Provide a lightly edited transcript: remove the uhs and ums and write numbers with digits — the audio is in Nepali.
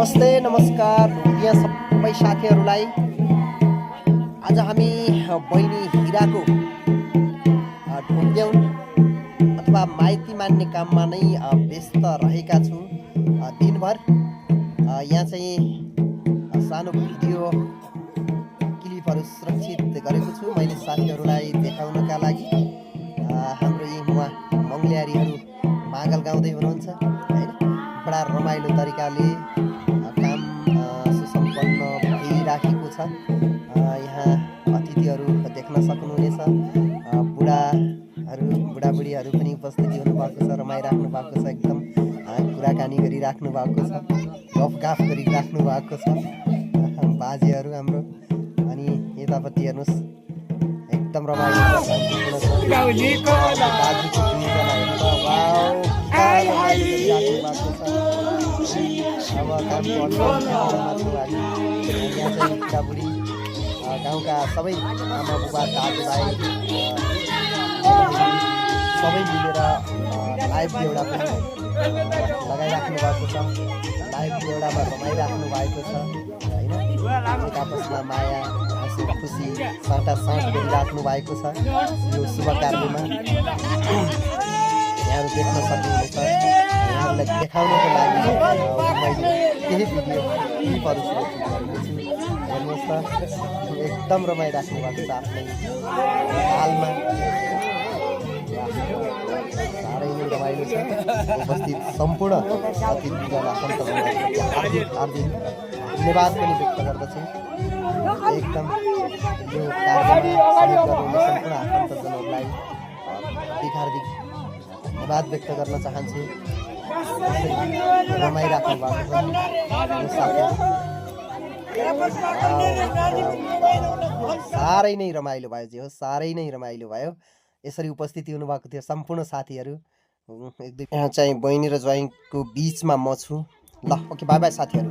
नमस्ते नमस्कार यहाँ सबै साथीहरूलाई। आज हामी बहिनी हिराको ढोग्यौँ अथवा माइती मान्ने काममा नै व्यस्त रहेका छौँ दिनभर। यहाँ चाहिँ सानो भिडियो क्लिपहरू सुरक्षित गरेको छु मैले साथीहरूलाई देखाउनका लागि। हाम्रो यी मङ्गल्यारीहरू मागल गाउँदै हुनुहुन्छ हैन। बडा रमाइलो तरिकाले काम सुसम्पन्न भइराखेको छ। यहाँ अतिथिहरू देख्न सक्नुहुनेछ। बुढाबुढीहरू पनि उपस्थिति हुनुभएको छ, रमाइराख्नु भएको छ, एकदम कुराकानी गरिराख्नु भएको छ, गफगाफ गरिराख्नु भएको छ बाजेहरू हाम्रो। अनि यतापट्टि हेर्नुहोस् एकदम रमाइलो छ। अब काम बुढाबुढी गाउँका सबै आमा बुबा दाजुभाइ सबै मिलेर लाइभ एउटा पनि लगाइराख्नु भएको छ। लाइभ एउटामा रमाइराख्नु भएको छ होइन। आपसमा माया हाँसी खुसी साटासाट गरिराख्नु भएको छ यो शुभ कार्यमा। यहाँहरू देख्न सक्नुहुनेछ। यहाँहरूलाई देखाउनको लागि मैले केही भिडियो क्लिपहरू सुरक्षित गरेको छु। हेर्नुहोस् त एकदम रमाइराख्नु भएको छ आफ्नै हालमा। साह्रै नै रमाइलो छ। उपस्थित सम्पूर्ण अतिथिजन आफन्तजनहरूलाई हार्दिक धन्यवाद पनि व्यक्त गर्दछु। एकदम यो कार्यक्रममा सहयोग गर्नुहुने सम्पूर्ण आफन्तजनहरूलाई हार्दिक धन्यवाद व्यक्त गर्न चाहन्छु। रमाइराख्नु भएको छ साह्रै नै रमाइलो भयो जे हो, साह्रै नै रमाइलो भयो। यसरी उपस्थिति हुनुभएको थियो सम्पूर्ण साथीहरू। यहाँ चाहिँ बहिनी र ज्वाइँको बिचमा म छु। ल ओके, बाई बाई साथीहरू।